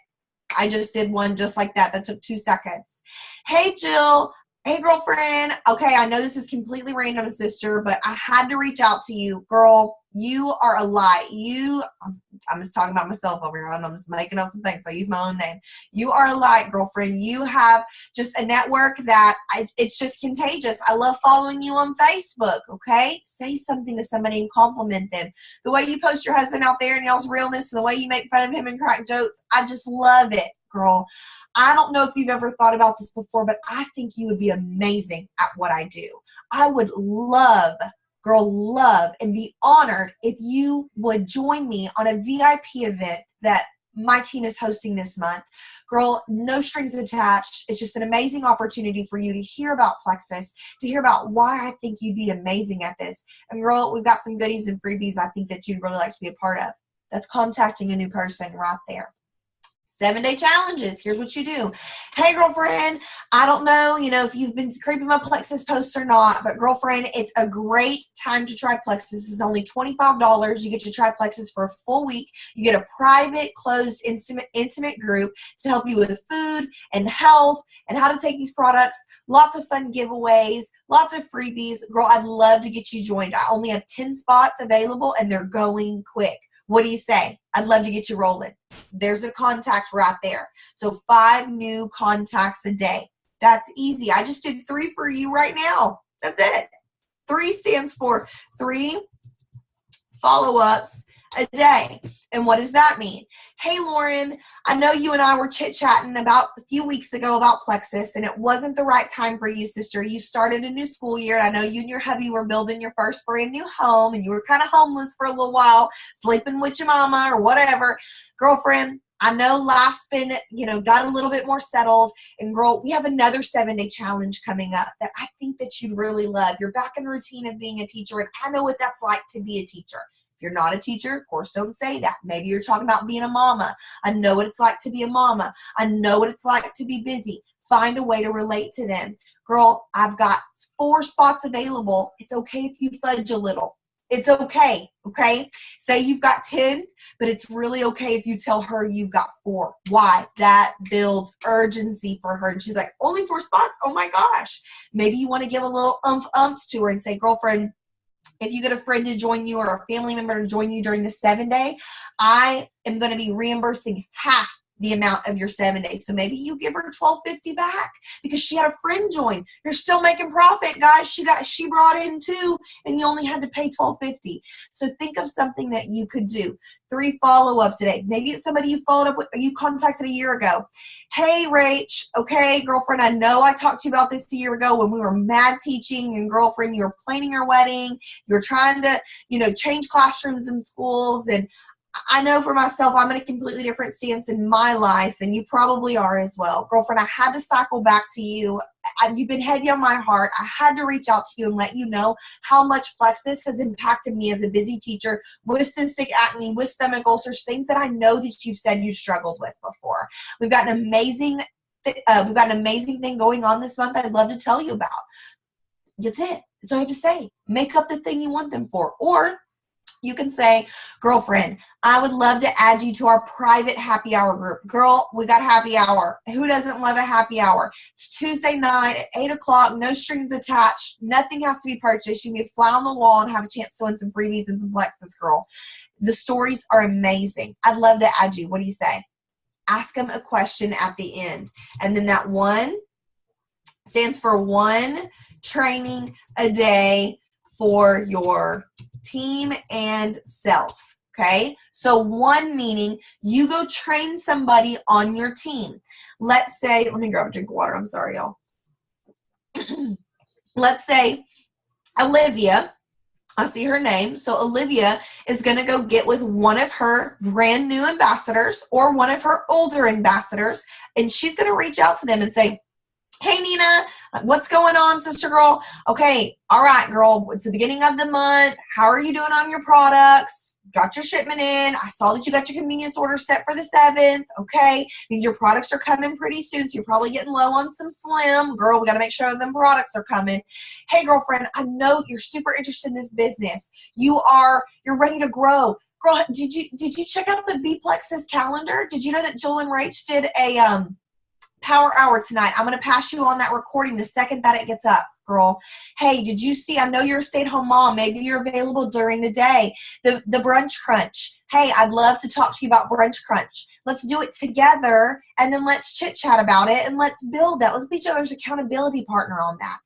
I just did one just like that. That took 2 seconds. Hey, Jill. Hey, girlfriend. Okay, I know this is completely random, sister, but I had to reach out to you. Girl, you are a light. I'm just talking about myself over here. I'm just making up some things, so I use my own name. You are a light, girlfriend. You have just a network that it's just contagious. I love following you on Facebook, okay? Say something to somebody and compliment them. The way you post your husband out there and y'all's realness, and the way you make fun of him and crack jokes, I just love it, girl. I don't know if you've ever thought about this before, but I think you would be amazing at what I do. I would love, girl, love and be honored if you would join me on a VIP event that my team is hosting this month. Girl, no strings attached. It's just an amazing opportunity for you to hear about Plexus, to hear about why I think you'd be amazing at this. And girl, we've got some goodies and freebies I think that you'd really like to be a part of. That's contacting a new person right there. 7-day challenges. Here's what you do. Hey, girlfriend, I don't know, if you've been creeping my Plexus posts or not, but girlfriend, it's a great time to try Plexus. It's only $25. You get to try Plexus for a full week. You get a private, closed, intimate group to help you with food and health and how to take these products. Lots of fun giveaways, lots of freebies. Girl, I'd love to get you joined. I only have 10 spots available and they're going quick. What do you say? I'd love to get you rolling. There's a contact right there. So 5 new contacts a day. That's easy. I just did 3 for you right now. That's it. 3 stands for 3 follow-ups a day. And what does that mean? Hey, Lauren, I know you and I were chit-chatting about a few weeks ago about Plexus, and it wasn't the right time for you, sister. You started a new school year, and I know you and your hubby were building your first brand new home, and you were kind of homeless for a little while, sleeping with your mama or whatever. Girlfriend, I know life's been, got a little bit more settled. And girl, we have another 7-day challenge coming up that I think that you'd really love. You're back in the routine of being a teacher, and I know what that's like to be a teacher. If you're not a teacher, of course, don't say that. Maybe you're talking about being a mama. I know what it's like to be a mama. I know what it's like to be busy. Find a way to relate to them. Girl, I've got 4 spots available. It's okay if you fudge a little. It's okay, okay? Say you've got 10, but it's really okay if you tell her you've got 4. Why? That builds urgency for her. And she's like, only 4 spots? Oh my gosh. Maybe you want to give a little umph to her and say, girlfriend, if you get a friend to join you or a family member to join you during the 7-day, I am going to be reimbursing half the amount of your 7 days. So maybe you give her $12.50 back because she had a friend join. You're still making profit, guys. She brought in 2 and you only had to pay $12.50. So think of something that you could do. 3 follow-ups today. Maybe it's somebody you followed up with or you contacted a year ago. Hey, Rach. Okay, girlfriend, I know I talked to you about this a year ago when we were mad teaching, and girlfriend, you were planning your wedding. You were trying to, change classrooms in schools, and I know for myself, I'm in a completely different stance in my life, and you probably are as well. Girlfriend, I had to cycle back to you. You've been heavy on my heart. I had to reach out to you and let you know how much Plexus has impacted me as a busy teacher with cystic acne, with stomach ulcers, things that I know that you've said you struggled with before. We've got an amazing thing going on this month I'd love to tell you about. That's it. That's all I have to say. Make up the thing you want them for. Or you can say, girlfriend, I would love to add you to our private happy hour group. Girl, we got happy hour. Who doesn't love a happy hour? It's Tuesday night at 8 o'clock, no strings attached. Nothing has to be purchased. You can be a fly on the wall and have a chance to win some freebies and some Plexus, girl. The stories are amazing. I'd love to add you. What do you say? Ask them a question at the end. And then that 1 stands for 1 training a day for your team and self, okay? So 1 meaning you go train somebody on your team. Let's say, let me grab a drink of water. I'm sorry, y'all. Let's say Olivia, I see her name. So Olivia is going to go get with one of her brand new ambassadors or one of her older ambassadors, and she's going to reach out to them and say, hey, Nina, what's going on, sister girl? Okay, all right, girl, it's the beginning of the month. How are you doing on your products? Got your shipment in. I saw that you got your convenience order set for the 7th. Okay, means your products are coming pretty soon, so you're probably getting low on some Slim. Girl, we got to make sure them products are coming. Hey, girlfriend, I know you're super interested in this business. You're ready to grow. Girl, did you check out the B-Plexus calendar? Did you know that Jill and Rach did a Power Hour tonight? I'm going to pass you on that recording the second that it gets up, girl. Hey, did you see? I know you're a stay-at-home mom. Maybe you're available during the day. The brunch crunch. Hey, I'd love to talk to you about brunch crunch. Let's do it together, and then let's chit-chat about it, and let's build that. Let's be each other's accountability partner on that.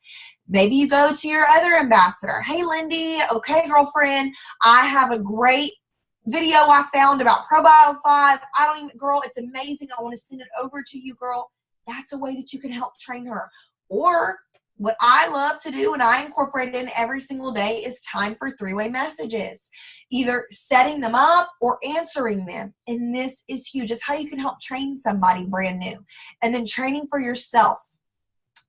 Maybe you go to your other ambassador. Hey, Lindy. Okay, girlfriend, I have a great video I found about Probio 5. Girl, it's amazing. I want to send it over to you, girl. That's a way that you can help train her. Or what I love to do and I incorporate in every single day is time for three-way messages, either setting them up or answering them. And this is huge. It's how you can help train somebody brand new. And then training for yourself.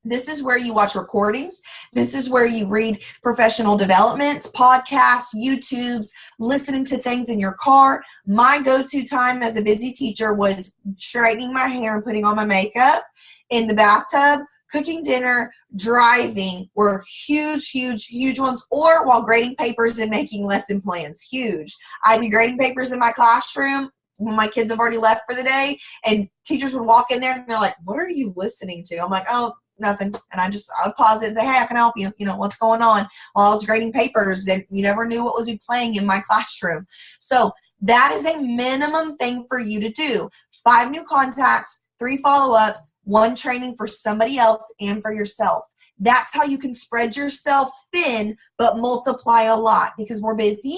This is where you watch recordings. This is where you read professional developments, podcasts, YouTubes, listening to things in your car. My go-to time as a busy teacher was straightening my hair and putting on my makeup, in the bathtub, cooking dinner, driving were huge, huge, huge ones, or while grading papers and making lesson plans. Huge. I'd be grading papers in my classroom when my kids have already left for the day, and teachers would walk in there and they're like, what are you listening to? I'm like, oh, nothing. And I would pause it and say, hey, I can help you. You know, what's going on? While I was grading papers, that you never knew what was playing in my classroom. So that is a minimum thing for you to do. 5 new contacts, 3 follow-ups, 1 training for somebody else and for yourself. That's how you can spread yourself thin, but multiply a lot, because we're busy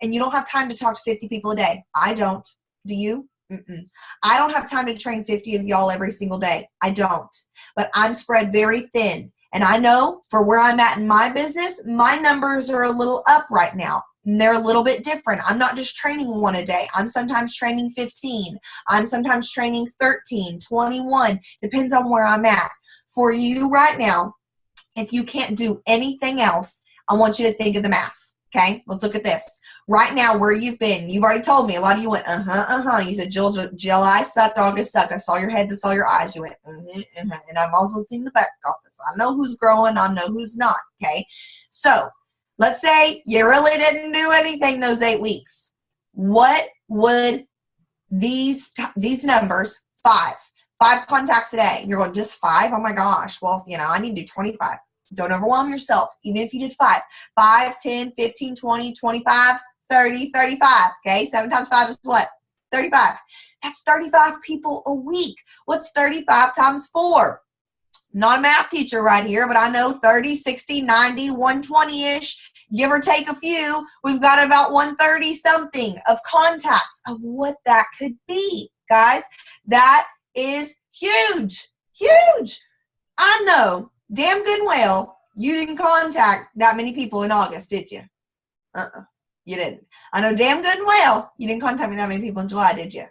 and you don't have time to talk to 50 people a day. I don't. Do you? Mm-mm. I don't have time to train 50 of y'all every single day. I don't. But I'm spread very thin. And I know for where I'm at in my business, my numbers are a little up right now. And they're a little bit different. I'm not just training 1 a day. I'm sometimes training 15. I'm sometimes training 13, 21. Depends on where I'm at. For you right now, if you can't do anything else, I want you to think of the math. Okay? Let's look at this. Right now, where you've been, you've already told me. A lot of you went, You said, July sucked, August sucked. I saw your heads, I saw your eyes. You went, And I've also seen the back office. I know who's growing. I know who's not. Okay? So, let's say you really didn't do anything those 8 weeks. What would these numbers, 5 contacts a day, you're going, just 5? Oh my gosh. Well, I need to do 25. Don't overwhelm yourself. Even if you did 5, 10, 15, 20, 25, 30, 35. Okay. 7 times 5 is what? 35. That's 35 people a week. What's 35 times 4? Not a math teacher right here, but I know 30, 60, 90, 120-ish, give or take a few. We've got about 130 something of contacts of what that could be. Guys, that is huge. Huge. I know damn good and well you didn't contact that many people in August, did you? You didn't. I know damn good and well you didn't contact me that many people in July, did you?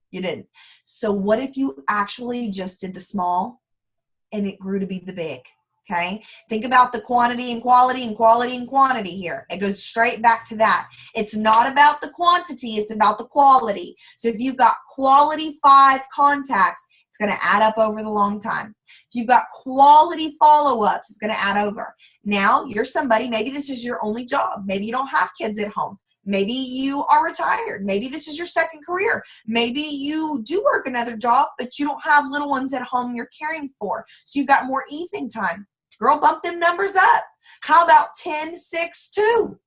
You didn't. So what if you actually just did the small and it grew to be the big? Okay. Think about the quantity and quality and quality and quantity here. It goes straight back to that. It's not about the quantity. It's about the quality. So if you've got quality 5 contacts, it's going to add up over the long time. If you've got quality follow-ups, it's going to add over. Now you're somebody, maybe this is your only job. Maybe you don't have kids at home. Maybe you are retired. Maybe this is your second career. Maybe you do work another job, but you don't have little ones at home you're caring for. So you've got more evening time. Girl, bump them numbers up. How about 10, 6, 2?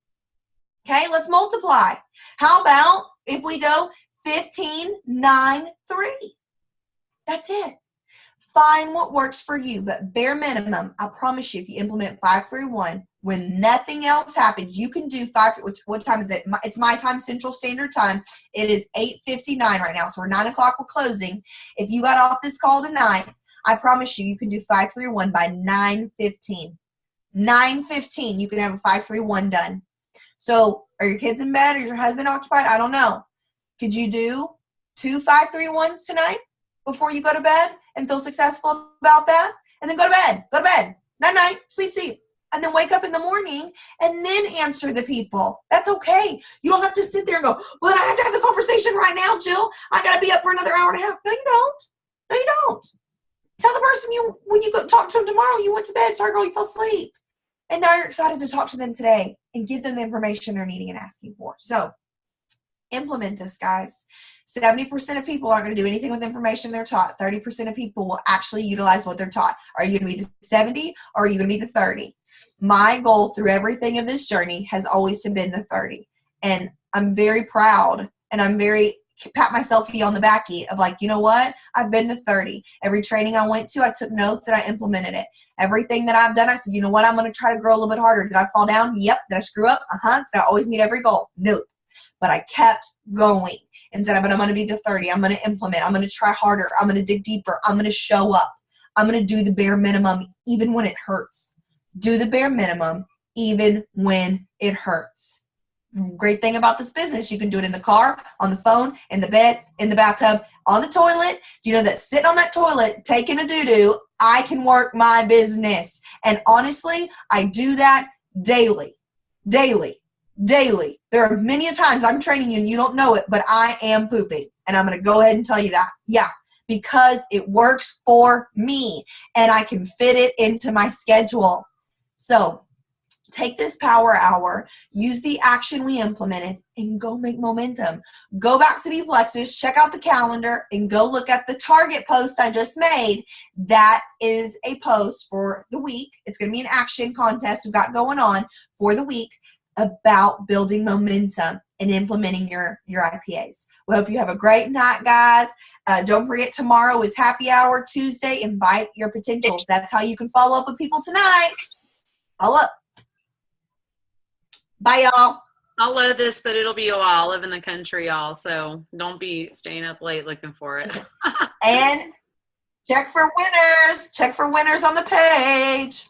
Okay, let's multiply. How about if we go 15, 9, 3? That's it. Find what works for you, but bare minimum, I promise you, if you implement 5, 3, 1, when nothing else happens, you can do 5. What time is it? It's my time, Central Standard Time. It is 8:59 right now, so we're 9 o'clock. We're closing. If you got off this call tonight, I promise you, you can do 5, 3, 1 by 9:15. 9:15, you can have a 5, 3, 1 done. So, are your kids in bed? Is your husband occupied? I don't know. Could you do 2 5, 3, 1s tonight before you go to bed and feel successful about that? And then go to bed. Go to bed. Night-night. Sleep. And then wake up in the morning and then answer the people. That's okay. You don't have to sit there and go, well, then I have to have the conversation right now, Jill. I got to be up for another hour and a half. No, you don't. No, you don't. Tell the person when you go talk to them tomorrow, you went to bed. Sorry, girl, you fell asleep. And now you're excited to talk to them today and give them the information they're needing and asking for. So implement this, guys. 70% of people aren't going to do anything with information they're taught. 30% of people will actually utilize what they're taught. Are you going to be the 70 or are you going to be the 30? My goal through everything of this journey has always been the 30. And I'm very proud and I'm very pat myself on the backy of like, you know what? I've been the 30. Every training I went to, I took notes and I implemented it. Everything that I've done, I said, you know what? I'm going to try to grow a little bit harder. Did I fall down? Yep. Did I screw up? Did I always meet every goal? Nope. But I kept going and said, but I'm going to be the 30. I'm going to implement. I'm going to try harder. I'm going to dig deeper. I'm going to show up. I'm going to do the bare minimum even when it hurts. Do the bare minimum even when it hurts. Great thing about this business, you can do it in the car, on the phone, in the bed, in the bathtub, on the toilet. Do you know that sitting on that toilet, taking a doo-doo, I can work my business? And honestly, I do that daily. There are many times I'm training you and you don't know it, but I am pooping. And I'm going to go ahead and tell you that. Yeah, because it works for me and I can fit it into my schedule. So take this power hour, use the action we implemented, and go make momentum. Go back to B-Plexus, check out the calendar, and go look at the target post I just made. That is a post for the week. It's going to be an action contest we've got going on for the week about building momentum and implementing your IPAs. We hope you have a great night, guys. Don't forget, tomorrow is happy hour Tuesday. Invite your potentials. That's how you can follow up with people tonight. Follow up. Bye, y'all. I'll load this, but it'll be a while. I live in the country, y'all, so don't be staying up late looking for it. And check for winners. Check for winners on the page.